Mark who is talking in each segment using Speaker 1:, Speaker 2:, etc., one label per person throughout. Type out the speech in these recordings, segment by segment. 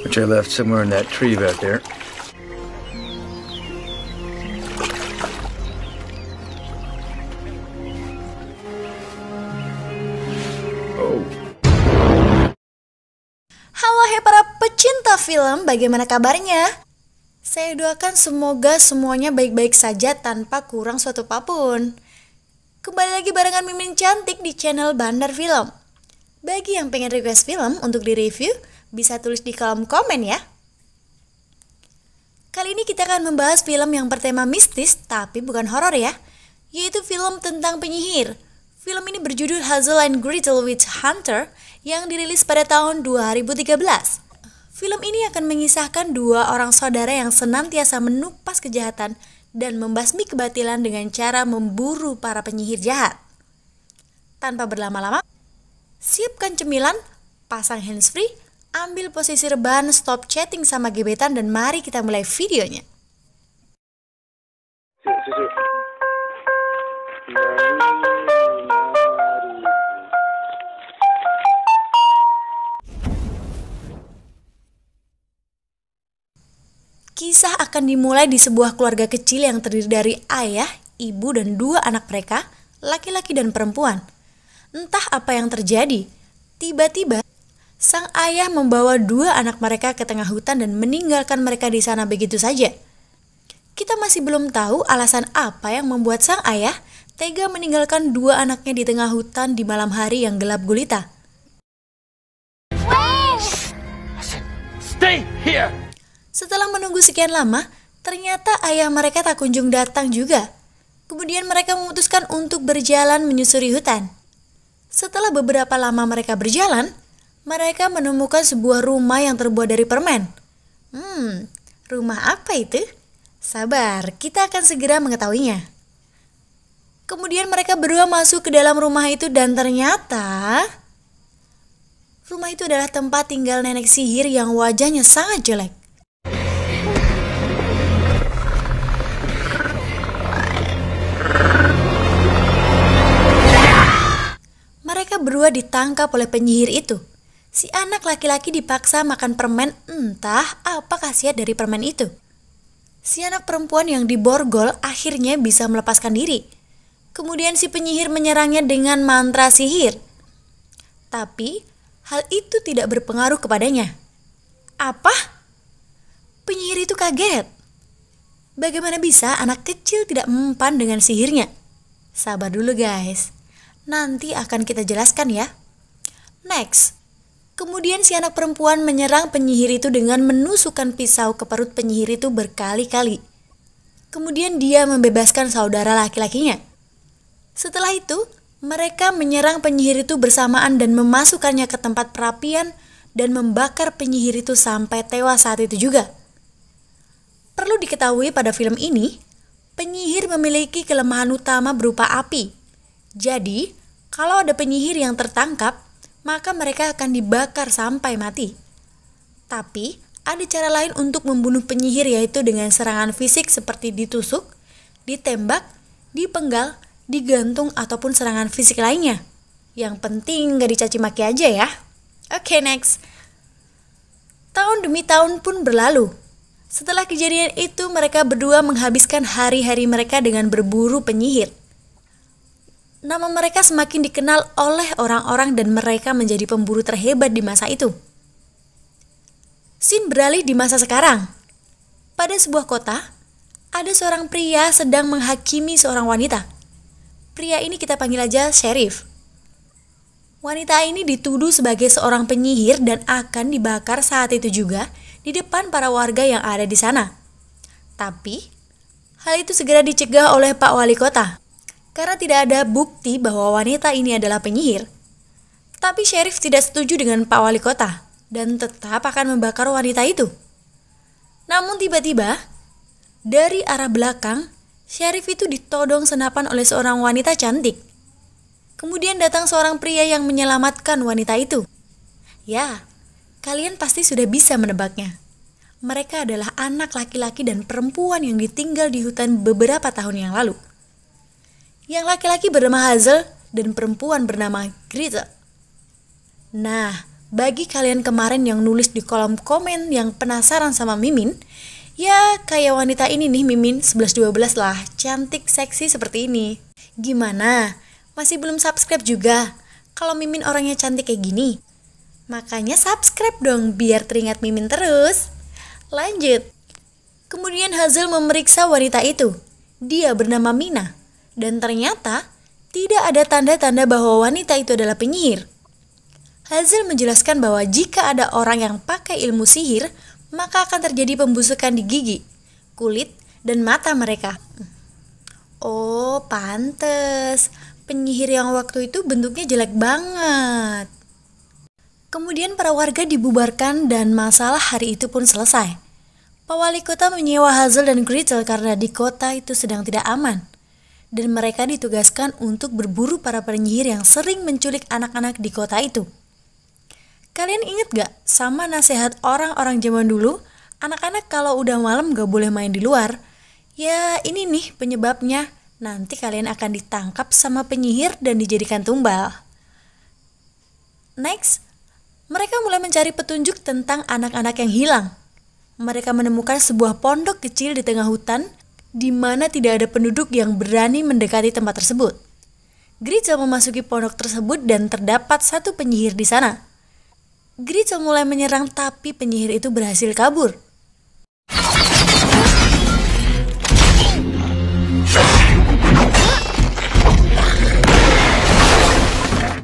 Speaker 1: which I left somewhere in that tree back there. Oh.
Speaker 2: Halo hai para pecinta film, bagaimana kabarnya? Saya doakan semoga semuanya baik-baik saja tanpa kurang suatu apapun. Kembali lagi barengan Mimin cantik di channel Bandar Film. Bagi yang pengen request film untuk direview, bisa tulis di kolom komen ya. Kali ini kita akan membahas film yang bertema mistis tapi bukan horor ya, yaitu film tentang penyihir. Film ini berjudul Hazel and Gretel Witch Hunter yang dirilis pada tahun 2013. Film ini akan mengisahkan dua orang saudara yang senantiasa menupas kejahatan dan membasmi kebatilan dengan cara memburu para penyihir jahat. Tanpa berlama-lama, siapkan cemilan, pasang handsfree, ambil posisi rebahan, stop chatting sama gebetan, dan mari kita mulai videonya. Kisah akan dimulai di sebuah keluarga kecil yang terdiri dari ayah, ibu, dan dua anak mereka, laki-laki dan perempuan. Entah apa yang terjadi, tiba-tiba sang ayah membawa dua anak mereka ke tengah hutan dan meninggalkan mereka di sana begitu saja. Kita masih belum tahu alasan apa yang membuat sang ayah tega meninggalkan dua anaknya di tengah hutan di malam hari yang gelap gulita.
Speaker 1: Stay here!
Speaker 2: Setelah menunggu sekian lama, ternyata ayah mereka tak kunjung datang juga. Kemudian mereka memutuskan untuk berjalan menyusuri hutan. Setelah beberapa lama mereka berjalan, mereka menemukan sebuah rumah yang terbuat dari permen. Rumah apa itu? Sabar, kita akan segera mengetahuinya. Kemudian mereka berdua masuk ke dalam rumah itu dan ternyata rumah itu adalah tempat tinggal nenek sihir yang wajahnya sangat jelek. Mereka berdua ditangkap oleh penyihir itu. Si anak laki-laki dipaksa makan permen, entah apa khasiat dari permen itu. Si anak perempuan yang diborgol akhirnya bisa melepaskan diri. Kemudian si penyihir menyerangnya dengan mantra sihir. Tapi hal itu tidak berpengaruh kepadanya. Apa? Penyihir itu kaget. Bagaimana bisa anak kecil tidak mempan dengan sihirnya? Sabar dulu guys. Nanti akan kita jelaskan ya. Next. Kemudian si anak perempuan menyerang penyihir itu dengan menusukkan pisau ke perut penyihir itu berkali-kali. Kemudian dia membebaskan saudara laki-lakinya. Setelah itu, mereka menyerang penyihir itu bersamaan dan memasukkannya ke tempat perapian dan membakar penyihir itu sampai tewas saat itu juga. Perlu diketahui pada film ini, penyihir memiliki kelemahan utama berupa api. Jadi, kalau ada penyihir yang tertangkap, maka mereka akan dibakar sampai mati. Tapi, ada cara lain untuk membunuh penyihir, yaitu dengan serangan fisik seperti ditusuk, ditembak, dipenggal, digantung, ataupun serangan fisik lainnya. Yang penting gak dicaci maki aja ya. Oke, next. Tahun demi tahun pun berlalu. Setelah kejadian itu, mereka berdua menghabiskan hari-hari mereka dengan berburu penyihir. Nama mereka semakin dikenal oleh orang-orang dan mereka menjadi pemburu terhebat di masa itu. Scene beralih di masa sekarang. Pada sebuah kota, ada seorang pria sedang menghakimi seorang wanita. Pria ini kita panggil aja Sheriff. Wanita ini dituduh sebagai seorang penyihir dan akan dibakar saat itu juga di depan para warga yang ada di sana. Tapi, hal itu segera dicegah oleh Pak Wali Kota. Karena tidak ada bukti bahwa wanita ini adalah penyihir. Tapi Sheriff tidak setuju dengan Pak Wali Kota dan tetap akan membakar wanita itu. Namun tiba-tiba, dari arah belakang, Sheriff itu ditodong senapan oleh seorang wanita cantik. Kemudian datang seorang pria yang menyelamatkan wanita itu. Ya, kalian pasti sudah bisa menebaknya. Mereka adalah anak laki-laki dan perempuan yang ditinggal di hutan beberapa tahun yang lalu. Yang laki-laki bernama Hazel dan perempuan bernama Gretel. Nah, Bagi kalian kemarin yang nulis di kolom komen yang penasaran sama Mimin, ya kayak wanita ini nih Mimin, 11-12 lah, cantik seksi seperti ini. Gimana? Masih belum subscribe juga? Kalau Mimin orangnya cantik kayak gini? Makanya subscribe dong biar teringat Mimin terus. Lanjut. Kemudian Hazel memeriksa wanita itu. Dia bernama Mina. Dan ternyata tidak ada tanda-tanda bahwa wanita itu adalah penyihir. Hazel menjelaskan bahwa jika ada orang yang pakai ilmu sihir, maka akan terjadi pembusukan di gigi, kulit, dan mata mereka. Oh, pantes. Penyihir yang waktu itu bentuknya jelek banget. Kemudian para warga dibubarkan dan masalah hari itu pun selesai. Pak Wali Kota menyewa Hazel dan Gretel karena di kota itu sedang tidak aman. Dan mereka ditugaskan untuk berburu para penyihir yang sering menculik anak-anak di kota itu. Kalian inget gak sama nasihat orang-orang zaman dulu, anak-anak kalau udah malam gak boleh main di luar? Ya ini nih penyebabnya, nanti kalian akan ditangkap sama penyihir dan dijadikan tumbal. Next, mereka mulai mencari petunjuk tentang anak-anak yang hilang. Mereka menemukan sebuah pondok kecil di tengah hutan, di mana tidak ada penduduk yang berani mendekati tempat tersebut. Gretel memasuki pondok tersebut dan terdapat satu penyihir di sana. Gretel mulai menyerang tapi penyihir itu berhasil kabur.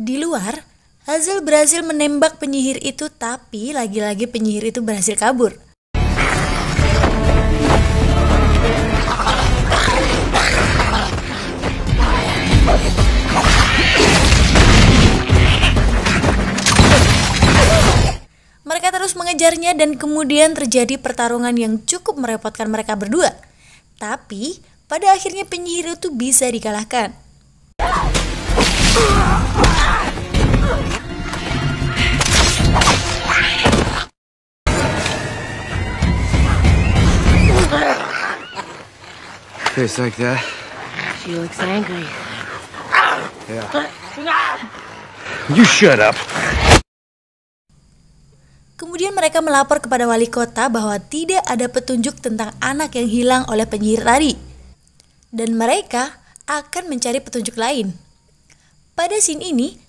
Speaker 2: Di luar, Hazel berhasil menembak penyihir itu tapi lagi-lagi penyihir itu berhasil kabur. Mereka terus mengejarnya dan kemudian terjadi pertarungan yang cukup merepotkan mereka berdua. Tapi pada akhirnya penyihir itu bisa dikalahkan.
Speaker 1: Face like that.
Speaker 3: She looks angry.
Speaker 1: Yeah. You shut up.
Speaker 2: Kemudian mereka melapor kepada wali kota bahwa tidak ada petunjuk tentang anak yang hilang oleh penyihir tadi. Dan mereka akan mencari petunjuk lain. Pada scene ini,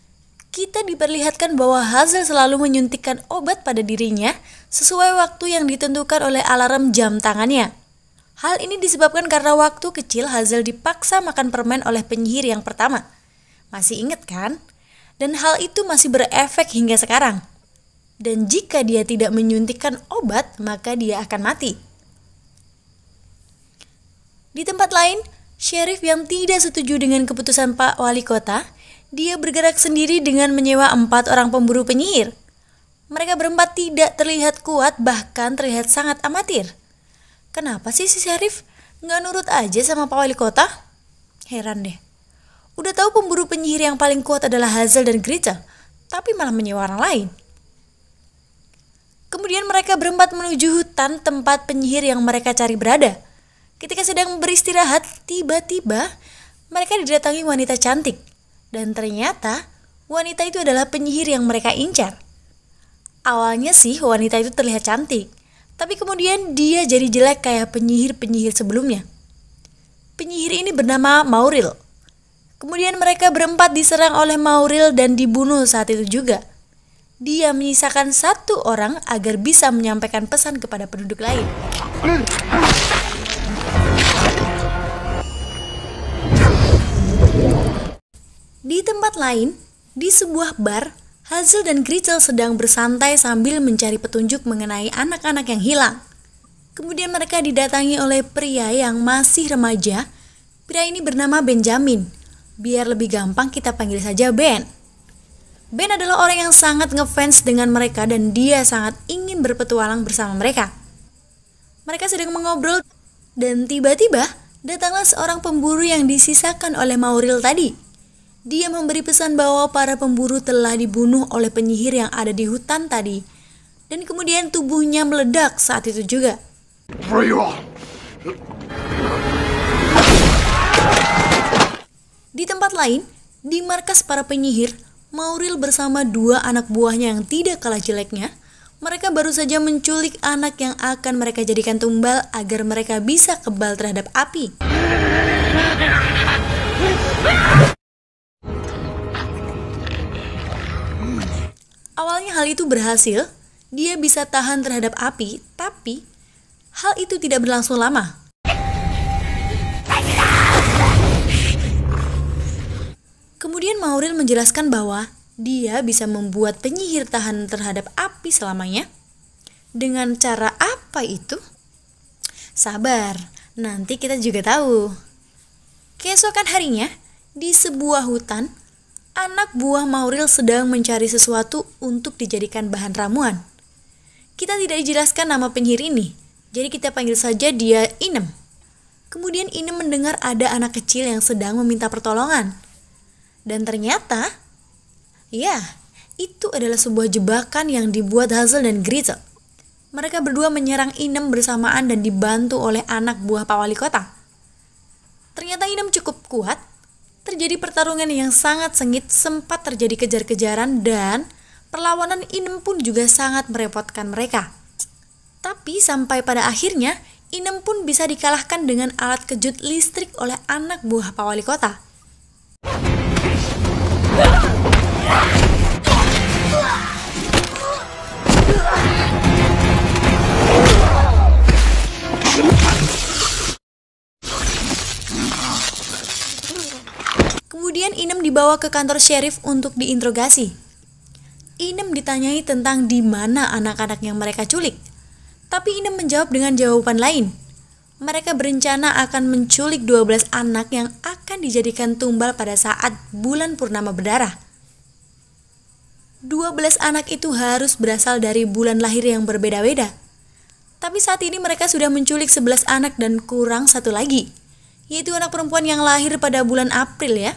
Speaker 2: kita diperlihatkan bahwa Hazel selalu menyuntikkan obat pada dirinya sesuai waktu yang ditentukan oleh alarm jam tangannya. Hal ini disebabkan karena waktu kecil Hazel dipaksa makan permen oleh penyihir yang pertama. Masih ingat kan? Dan hal itu masih berefek hingga sekarang. Dan jika dia tidak menyuntikkan obat, maka dia akan mati. Di tempat lain, sheriff yang tidak setuju dengan keputusan Pak Wali Kota, dia bergerak sendiri dengan menyewa 4 orang pemburu penyihir. Mereka berempat tidak terlihat kuat, bahkan terlihat sangat amatir. Kenapa sih si sheriff nggak nurut aja sama Pak Wali Kota? Heran deh. Udah tahu pemburu penyihir yang paling kuat adalah Hazel dan Gretel, tapi malah menyewa orang lain. Kemudian mereka berempat menuju hutan tempat penyihir yang mereka cari berada. Ketika sedang beristirahat, tiba-tiba mereka didatangi wanita cantik. Dan ternyata wanita itu adalah penyihir yang mereka incar. Awalnya sih wanita itu terlihat cantik, tapi kemudian dia jadi jelek kayak penyihir-penyihir sebelumnya. Penyihir ini bernama Mauril. Kemudian mereka berempat diserang oleh Mauril dan dibunuh saat itu juga. Dia menyisakan 1 orang agar bisa menyampaikan pesan kepada penduduk lain. Di tempat lain, di sebuah bar, Hazel dan Gretel sedang bersantai sambil mencari petunjuk mengenai anak-anak yang hilang. Kemudian mereka didatangi oleh pria yang masih remaja. Pria ini bernama Benjamin. Biar lebih gampang kita panggil saja Ben. Ben adalah orang yang sangat ngefans dengan mereka dan dia sangat ingin berpetualang bersama mereka. Mereka sedang mengobrol dan tiba-tiba datanglah seorang pemburu yang disisakan oleh Mauril tadi. Dia memberi pesan bahwa para pemburu telah dibunuh oleh penyihir yang ada di hutan tadi. Dan kemudian tubuhnya meledak saat itu juga. Di tempat lain, di markas para penyihir, Mauril bersama dua anak buahnya yang tidak kalah jeleknya, mereka baru saja menculik anak yang akan mereka jadikan tumbal agar mereka bisa kebal terhadap api. Awalnya hal itu berhasil, dia bisa tahan terhadap api, tapi hal itu tidak berlangsung lama. Kemudian Mauril menjelaskan bahwa dia bisa membuat penyihir tahan terhadap api selamanya. Dengan cara apa itu? Sabar, nanti kita juga tahu. Keesokan harinya, di sebuah hutan, anak buah Mauril sedang mencari sesuatu untuk dijadikan bahan ramuan. Kita tidak dijelaskan nama penyihir ini, jadi kita panggil saja dia Inem. Kemudian Inem mendengar ada anak kecil yang sedang meminta pertolongan. Dan ternyata, ya, itu adalah sebuah jebakan yang dibuat Hazel dan Gretel. Mereka berdua menyerang Inem bersamaan dan dibantu oleh anak buah Pak Wali Kota. Ternyata Inem cukup kuat. Terjadi pertarungan yang sangat sengit, sempat terjadi kejar-kejaran dan perlawanan Inem pun juga sangat merepotkan mereka. Tapi sampai pada akhirnya, Inem pun bisa dikalahkan dengan alat kejut listrik oleh anak buah Pak Wali Kota. Kemudian Inem dibawa ke kantor sheriff untuk diinterogasi. Inem ditanyai tentang di mana anak-anak yang mereka culik. Tapi Inem menjawab dengan jawaban lain. Mereka berencana akan menculik 12 anak yang akan dijadikan tumbal pada saat bulan purnama berdarah. 12 anak itu harus berasal dari bulan lahir yang berbeda-beda. Tapi saat ini mereka sudah menculik 11 anak dan kurang satu lagi, yaitu anak perempuan yang lahir pada bulan April ya.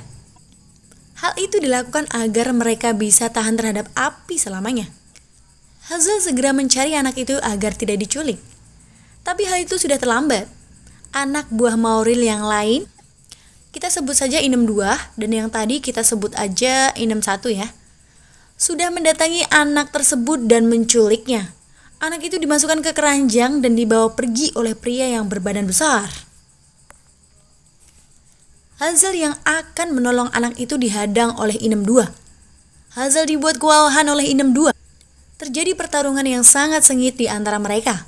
Speaker 2: Hal itu dilakukan agar mereka bisa tahan terhadap api selamanya. Hazel segera mencari anak itu agar tidak diculik. Tapi hal itu sudah terlambat. Anak buah Mauril yang lain, kita sebut saja Inem 2 dan yang tadi kita sebut aja Inem 1 ya, sudah mendatangi anak tersebut dan menculiknya. Anak itu dimasukkan ke keranjang dan dibawa pergi oleh pria yang berbadan besar. Hazel yang akan menolong anak itu dihadang oleh Inem 2. Hazel dibuat kewalahan oleh Inem 2. Terjadi pertarungan yang sangat sengit di antara mereka.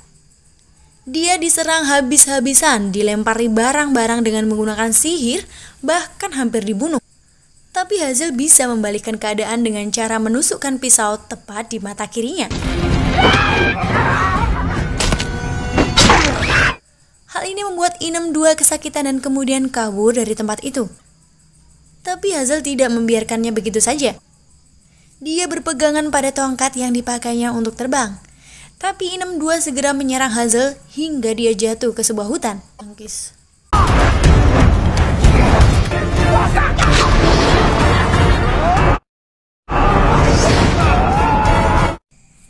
Speaker 2: Dia diserang habis-habisan, dilempari barang-barang dengan menggunakan sihir, bahkan hampir dibunuh. Tapi Hazel bisa membalikkan keadaan dengan cara menusukkan pisau tepat di mata kirinya. Hal ini membuat Inem 2 kesakitan dan kemudian kabur dari tempat itu. Tapi Hazel tidak membiarkannya begitu saja. Dia berpegangan pada tongkat yang dipakainya untuk terbang. Tapi Inem 2 segera menyerang Hazel hingga dia jatuh ke sebuah hutan.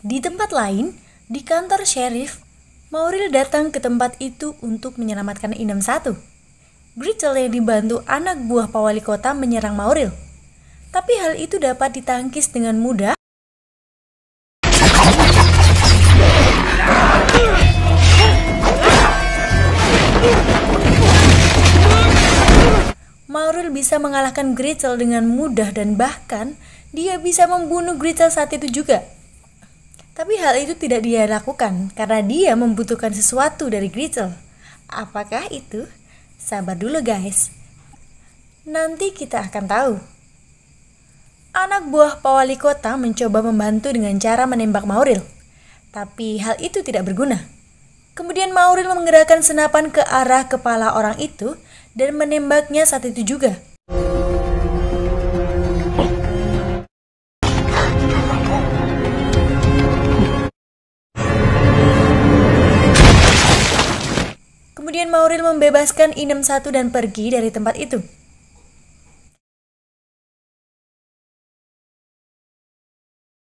Speaker 2: Di tempat lain, di kantor sheriff, Mauril datang ke tempat itu untuk menyelamatkan Inem 1. Gretel yang dibantu anak buah Pak Wali Kota menyerang Mauril. Tapi hal itu dapat ditangkis dengan mudah. Mauril bisa mengalahkan Gretel dengan mudah dan bahkan dia bisa membunuh Gretel saat itu juga. Tapi hal itu tidak dia lakukan karena dia membutuhkan sesuatu dari Gretel. Apakah itu? Sabar dulu guys. Nanti kita akan tahu. Anak buah Pak Wali Kota mencoba membantu dengan cara menembak Mauril. Tapi hal itu tidak berguna. Kemudian Mauril menggerakkan senapan ke arah kepala orang itu dan menembaknya saat itu juga. Kemudian Mauril membebaskan Inem 1 dan pergi dari tempat itu.